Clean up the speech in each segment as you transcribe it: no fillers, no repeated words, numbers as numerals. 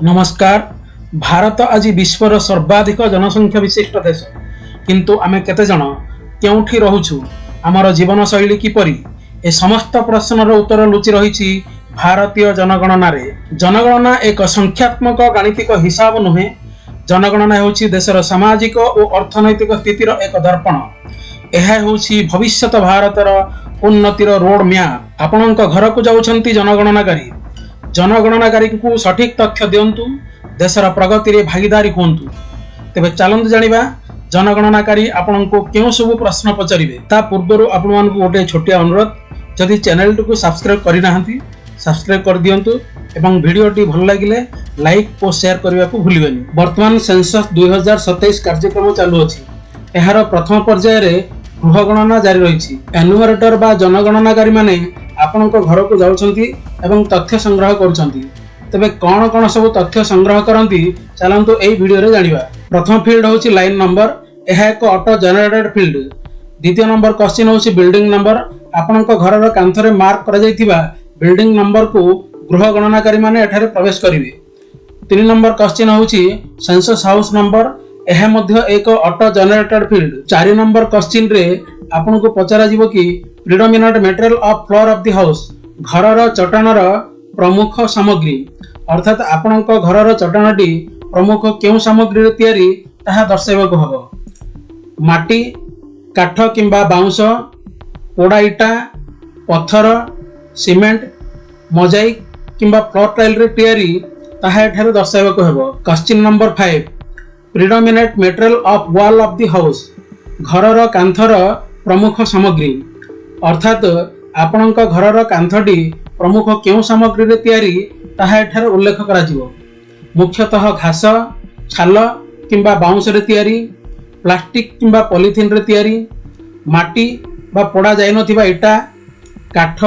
नमस्कार। भारत आज विश्वर सर्वाधिक जनसंख्या विशिष्ट देश, किंतु आमे केते जन केउठी रहुछु, आमर जीवन शैली किपरि, ए समस्त प्रश्नर उत्तर लुचि रही भारतीय जनगणना रे। जनगणना एक संख्यात्मक गाणितिक हिसाब नुहे। जनगणना हेउछि देशर सामाजिक और अर्थनैतिक स्थितिर एक दर्पण। यह हेउछि भविष्यत भारतर उन्नतिर रोड मैप। आपणक घर को जाउछंती जनगणनाकारी। जनगणनाकारी को सठिक तथ्य दिंतु, देशर प्रगति रे भागीदारी होंतु। तेबे चलंतु जानिबा जनगणनाकारी आपन को क्यों सब प्रश्न पचारिबे। ता पूर्वरु आपन मानकु गोटे छोटिया अनुरोध, जदि चैनल को सब्सक्राइब करि नाहंती सब्सक्राइब कर दियंतु एवं वीडियोटी भल लागिले लाइक और शेयर करबा को भूलिबेनी। वर्तमान सेंसस 2027 कार्यक्रम चालू अछि। एहार प्रथम पर्याय रे गृह गणना जारी रही। एनुमरेटर बा जनगणनाकारी माने आपनक घर को जाउछंती एवं तथ्य संग्रह करुछंती। तबे कौन कौन सब तथ्य संग्रह करंती चलंतु एई वीडियो रे जानिबा। प्रथम फील्ड होछि लाइन नंबर। एहा एक ऑटो जनरेटेड फील्ड। द्वितीय नंबर क्वेश्चन होछि बिल्डिंग नंबर। आपनक घरर कांथरे मार्क करा जायतिबा बिल्डिंग नंबर को गृह गणनाकारी माने एठारे प्रवेश करिवे। 3 नंबर क्वेश्चन होछि सेंसस हाउस नंबर। एहा मध्य एक auto generated field. 4 number question रे आपनको पचरा जीवो कि predominant material of floor of the house, घरर चट्टानर प्रमुख सामग्री, अर्थात आपनक घरर चट्टानटी प्रमुख केउ सामग्री रे तयारी ताहा दर्शाइबाको हबो। माटी, काठ किंबा बाउंस, पोड़ा इटा, पत्थर, सीमेंट, मोजाइक किंबा फ्लोर टाइल रे तयारी ताहा एठारे दर्शाइबाको हबो। Question number 5, predominant material of wall of the house, घरर कांथर प्रमुख सामग्री, अर्थात आपणक घरर कांथटी प्रमुख केउ सामग्री रे तयारी ताहा एठारे उल्लेख करा जिवो। मुख्यतः घास, छाल किंबा बाउंस रे तयारी, प्लास्टिक किंबा पॉलिथिन रे तयारी, माटी बा पोड़ा जाय नथिबा इटा, काठ,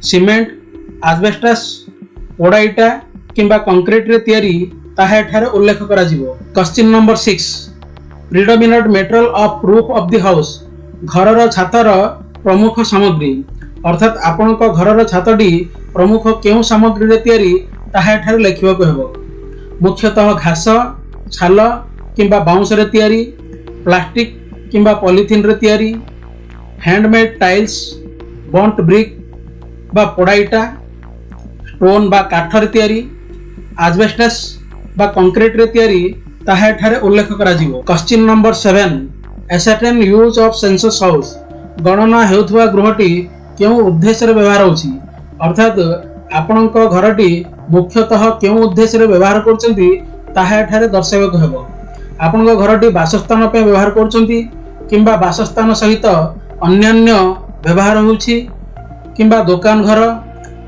सीमेंट, एस्बेस्टस, पोड़ा इटा किंबा कंक्रीट रे तयारी ताहा एठारे उल्लेख करा जिवो। Question number 6, predominant material of roof of the house, घरर छातर प्रमुख सामग्री, अर्थात आपणक घरर छातटी प्रमुख केउ सामग्री रे तयारी ताहा एठारे लेखिबाको हेबो। मुख्यतः घास, छाल किंबा बाउंस रे तयारी, प्लास्टिक किंबा पॉलिथिन रे तयारी, हैंडमेड टाइल्स, बॉन्ट ब्रिक बा पोड़ा इटा, स्टोन बा काठ रे तयारी, एस्बेस्टस बा कंक्रीट रे तयारी ताहा एठारे उल्लेख करा जिवो। Question number 7, ascertain use of census house, गणना हेउथवा गृहटी केउ उद्देश्य रे व्यवहार होछि, अर्थात आपणक घरटी मुख्यतः केउ उद्देश्य रे व्यवहार करछंती ताहा एठारे दर्शाइबाको हेबो। आपणक घरटी वासस्थान पे व्यवहार करछंती किंबा वासस्थान सहित अन्यान्य व्यवहार होछि, किंबा दुकान घर,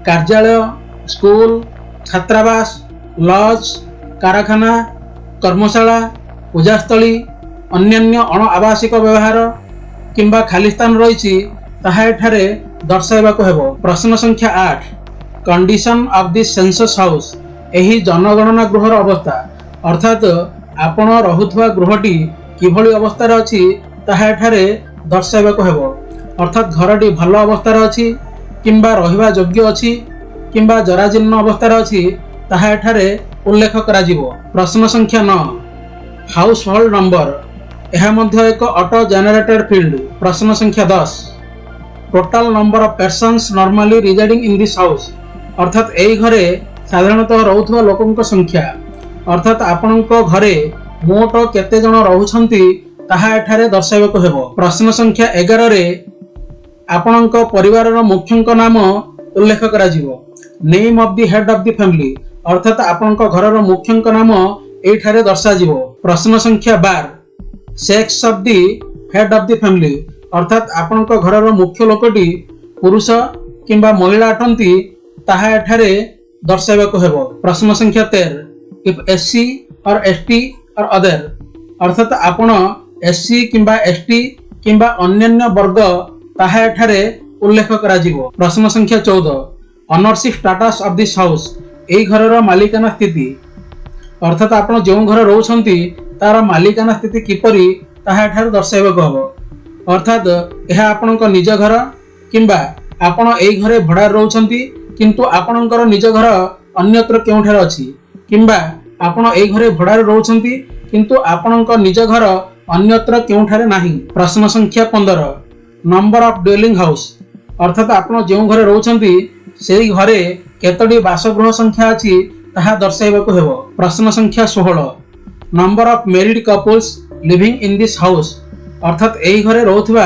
कार्यालय, स्कूल, छात्रावास, लॉज, कारखाना, कर्मशाला, पूजास्थली, अन्यान्य अण आवासिक व्यवहार किंबा खाली स्थान रही ताहा एठारे दर्शाइबाको हेबो। प्रश्न संख्या 8, condition of the census house, एही जनगणना गृहर अवस्था, अर्थात आपण रहुथवा गृहटी किभली अवस्था अछि ताहा एठारे दर्शाइबाको हेबो। अर्थात घरटी भल अवस्था अछि किंबा रहिबा योग्य अछि किंबा जराजीर्ण अवस्था अछि ताहा एठारे उल्लेख करा जिवो। प्रश्न संख्या 9, हाउस होल्ड नंबर, यह मध्य एक ऑटो जनरेटेड फील्ड। प्रश्न संख्या 10, total number of persons normally residing in this house, अर्थात एई घरे साधारणतः रहुथवा लोकंक संख्या, अर्थात आपणक घरे मोट केते जण रहुछंती ताहा एठारे दर्शाइबाको हेबो। प्रश्न संख्या 11 रे आपणक परिवारर मुख्यंक नाम उल्लेख करा जिवो। Name of the head of the family, अर्थात आपणक घरर मुख्यंक नाम एठारे दर्शा जिवो। प्रश्न संख्या 12, sex of the head of the family, अर्थात आपणक घरर मुख्य लोकटी पुरुष किंबा महिला अटंती ताहा एठारे दर्शाइबाको हेबो। प्रश्न संख्या 13, इफ एससी और एसटी और अदर, अर्थात आपण एससी किंबा एसटी किंबा अन्यान्य वर्ग ताहा एठारे उल्लेख करा जिवो। प्रश्न संख्या 14, ownership status of this house, एई घरर मालिकाना स्थिति, अर्थात आपण जो घर रहउछंती तार मालिकाना स्थिति किपरि ताहा एठारे दर्शाइबाको हबो। अर्थात यह आपणक निज घर किंबा आपण एई घरे भड़ा रहउछंती किंतु आपणकर निज घर अन्यत्र केउठारे अछि किंबा आपण एई घरे भड़ारे रहउछंती किंतु आपणक निज घर अन्यत्र केउठारे नाही। प्रश्न संख्या 15 नंबर ऑफ ड्वेलिंग हाउस अर्थात आपण जेउ घरे रहउछंती सेई घरे केतोटी बासगृह संख्या अछि ताहा दर्शाइबाकू हेबो। प्रश्न संख्या 16 number of married couples living in this house अर्थात एई घरे रहउथबा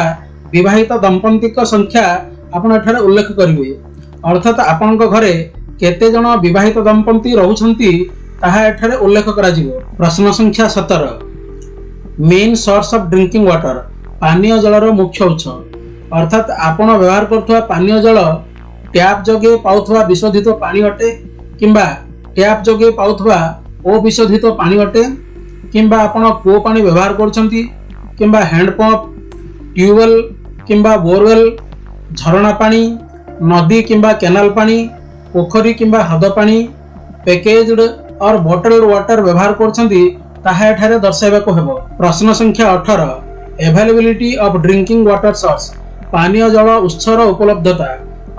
विवाहित दंपतिक संख्या आपण एठारे उल्लेख करिवे। अर्थात आपणक घरे केते जण विवाहित दंपति रहउछंती ताहा एठारे उल्लेख करा जिवो। प्रश्न संख्या 17 main source of drinking water पानीय जलर मुख्य उत्स अर्थात आपण व्यवहार करथवा पानीय जल टैप जोगे पाउथवा विशोधित पानी अटे किंबा टैप जोगे पाउथवा अविशोधित पानी अटे किंबा आपण कूओ पानी व्यवहार करछंती किंबा हैंडपंप ट्यूबवेल किंबा बोरवेल झरणा पानी नदी किंबा केनाल पानी पोखरी किंबा हद पानी पैकेज्ड और बॉटल्ड वाटर व्यवहार करछंती ताहा एठारे दर्शाइबाकू हेबो। प्रश्न संख्या 18 availability of drinking water source पानीय जल उत्सर उपलब्धता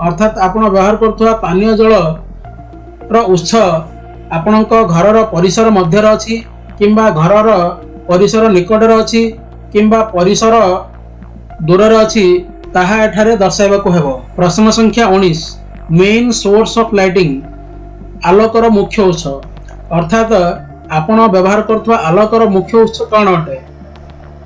अर्थात आपण व्यवहार करथवा पानीय जल रो उत्स आपणक घरर परिसर मध्य अछि किंबा घरर परिसर निकट अछि किंबा परिसर दूर अछि ताहा एठारे दर्शाइबाकू हेबो। प्रश्न संख्या 19 मेन सोर्स ऑफ लाइटिंग आलोकर मुख्य उत्स अर्थात आपण व्यवहार करथवा आलोकर मुख्य उत्स कोन अटे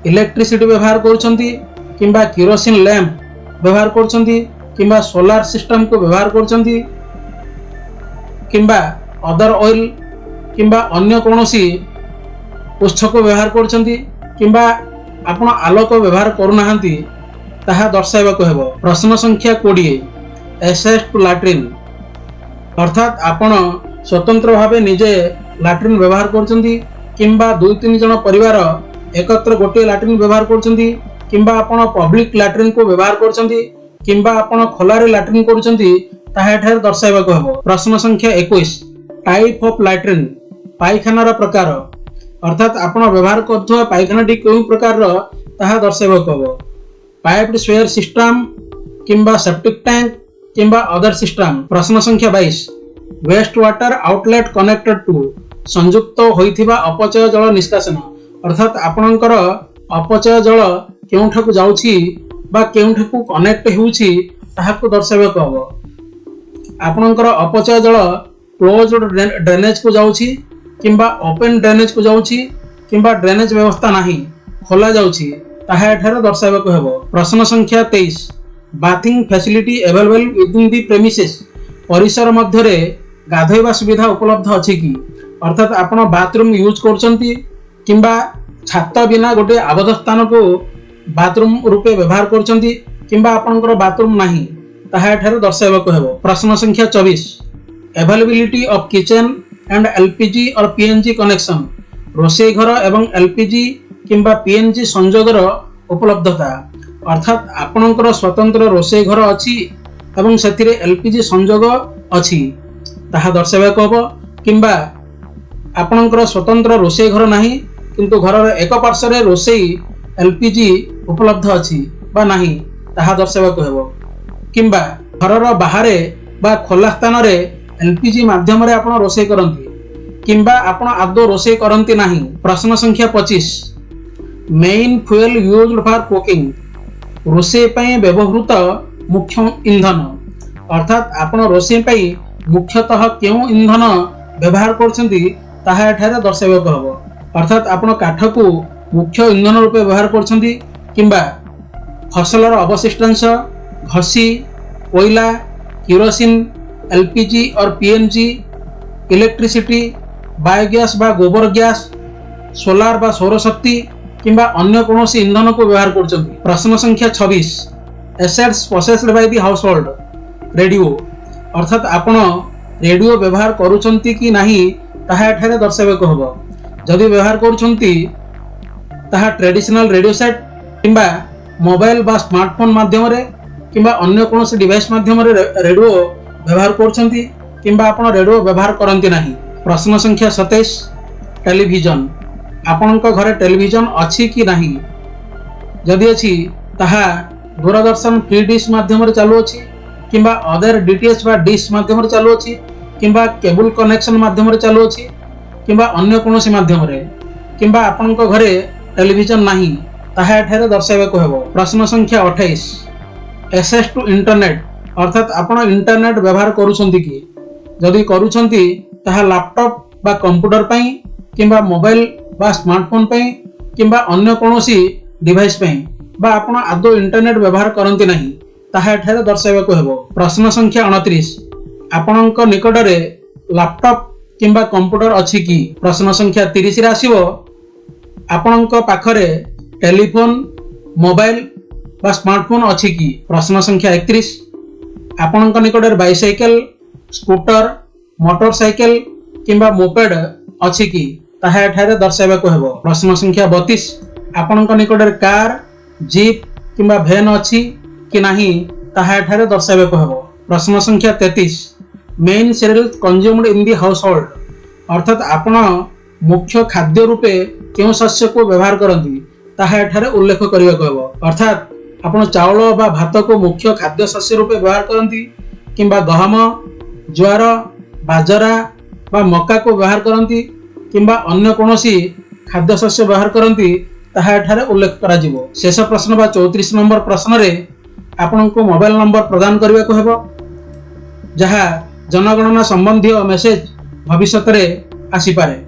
इलेक्ट्रिसिटी व्यवहार करछंती किंबा केरोसिन लैंप व्यवहार करछंती किंबा सोलार सिस्टम को व्यवहार करछंती किंबा अदर ऑयल किंबा अन्य कोनोसी उत्स को व्यवहार करछंती किंबा आपण आलोक व्यवहार करूनाहांती ताहा दर्शाइबाकू हेबो। प्रश्न संख्या 20 एक्सेस टू लैट्रिन अर्थात आपण स्वतंत्र भावे निजे लैट्रिन व्यवहार करछंती किंबा 2-3 जन परिवार एकत्र गोटे लैट्रिन व्यवहार करछंती किंबा आपण पब्लिक लैट्रिन को व्यवहार करछंती किंबा आपण खोलारे लैट्रिन करछंती ताहा एठारे दर्शाइबाकू हेबो। प्रश्न संख्या 21 टाइप ऑफ लैट्रिन पायखानार प्रकार अर्थात आपण व्यवहार करथवा पायखानाटी केउ प्रकार ताहा दर्शाइबाकू हेबो पाइप्ड स्वेयर सिस्टम किंबा सेप्टिक टैंक किंबा अदर सिस्टम। प्रश्न संख्या 22 waste water outlet connected to संयुक्त होइथिबा अपचय जल निष्कासन अर्थात आपणकर अपचय जल केउठकु जाउछि बा केउठकु कनेक्ट हेउछि ताहाको दर्शाइबाकू हेबो। आपणकर अपचय जल क्लोज्ड ड्रेनेज को जाउछि किंबा ओपन ड्रेनेज को जाउछि किंबा ड्रेनेज व्यवस्था नाही खोला जाउछि ताहा एठारे दर्शाइबाकू हेबो। प्रश्न संख्या 23 बाथिंग फैसिलिटी अवेलेबल विदिन दी प्रेमिसेस परिसर मध्य रे गाधोइबा सुविधा उपलब्ध अछि कि अर्थात आपण बाथरूम यूज करछंती किंबा छात बिना गोटे आबद्ध स्थान को बाथरूम रूपे व्यवहार करछंती किंबा आपणकर बाथरूम नाही ताहा एठारे दर्शाइबाकू हेबो। प्रश्न संख्या 24 availability of kitchen and LPG और पीएनजी कनेक्शन रोषेई घर एवं एलपीजी किंबा पीएनजी संयोगर उपलब्धता अर्थात आपणकर स्वतंत्र रोषेई घर अछि एवं सेथिरे एलपीजी संयोग अछि ताहा दर्शाइबाकू हेबो किंबा आपणकर स्वतंत्र रोषेई घर नाही किंतु घरर एक पार्श्व रे रोषेई एलपीजी उपलब्ध अछि बा नाही ताहा दर्शाइबाकू हेबो किंबा घरर बाहरे बा खोला स्थान रे एलपीजी माध्यम रे आपण रोषेई करंती किंबा आपण आदो रोषेई करंती नाही। प्रश्न संख्या 25 main fuel used for cooking रोषेई पई व्यवहृत मुख्य ईंधन अर्थात आपण रोषेई पई मुख्यतः केउ ईंधन व्यवहार करछंती ताहा एठारे दर्शाइबाकू हेबो अर्थात आपण काठ को मुख्य ईंधन रूपे व्यवहार करछंती किंबा फसलर अवशिष्टांश घसी कोयला केरोसिन एलपीजी और पीएनजी इलेक्ट्रिसिटी बायोगैस बा गोबर गैस सोलार बा सौर शक्ति किंबा अन्य कोनोसी ईंधन को व्यवहार करछंती। प्रश्न संख्या 26 assets possessed by the house hold radio अर्थात आपण रेडियो व्यवहार करूछंती कि नाही ताहा एठारे दर्शाइबाकू हेबो जदि व्यवहार करूछंती ताहा ट्रेडिशनल रेडियो सेट किंबा मोबाइल बा स्मार्टफोन माध्यम रे किंबा अन्य कोनोसी डिवाइस माध्यम रे रेडियो व्यवहार करछंती किंबा आपण रेडियो व्यवहार करंती नाही। प्रश्न संख्या 27 टेलीविजन आपणक घरे टेलीविजन अछि कि नाही जदि अछि ताहा दूरदर्शन फ्री डिश माध्यम रे चालू अछि किंबा अदर डीटीएच बा डिश माध्यम रे चालू अछि किंबा केबल कनेक्शन माध्यम रे चालू अछि किंबा अन्य कोनोसी माध्यम रे किंबा आपनक घरे टेलीविजन नाही ताहा एठारे दर्शाइबाको हेबो। प्रश्न संख्या 28 एक्सेस टू इंटरनेट अर्थात आपण इंटरनेट व्यवहार करूछंती कि जदि करूछंती ताहा लैपटॉप बा कंप्यूटर पई किंबा मोबाइल बा स्मार्टफोन पई किंबा अन्य कोनोसी डिवाइस पई बा आपण आदो इंटरनेट व्यवहार करंती नाही ताहा एठारे दर्शाइबाको हेबो। प्रश्न संख्या 29 आपणक निकटरे लैपटॉप किंबा कंप्यूटर अछि कि प्रश्न संख्या 30 रे आसीबो आपणक पाखरे टेलीफोन मोबाइल बा स्मार्टफोन अछि कि प्रश्न संख्या 31 आपणक निकटरे बाइसाइकेल स्कूटर मोटरसाइकेल किंबा मोपेड अछि कि ताहा एठारे दर्शाइबाको हेबो। प्रश्न संख्या 32 आपणक निकटरे कार जीप किंबा भैन अछि कि नाही ताहा एठारे दर्शाइबाको हेबो। प्रश्न संख्या 33 main cereals consumed in the household अर्थात आपण मुख्य खाद्य रूपे केउ शस्य को व्यवहार करती ताहा एठारे उल्लेख करबाको हेबो। अर्थात आपण चाउल बा भात को मुख्य खाद्य शस्य रूपे व्यवहार करती किंबा गहम ज्वार बाजरा बा मक्का को व्यवहार करती किंबा अन्य कोनोसी खाद्य शस्य व्यवहार करती ताहा एठारे उल्लेख करा जिवो। शेष प्रश्न बा 34 नंबर प्रश्न रे आपण को मोबाइल नंबर प्रदान करबाको हेबो जहा जनगणना संबंधी मेसेज भविष्य रे आसी पारे।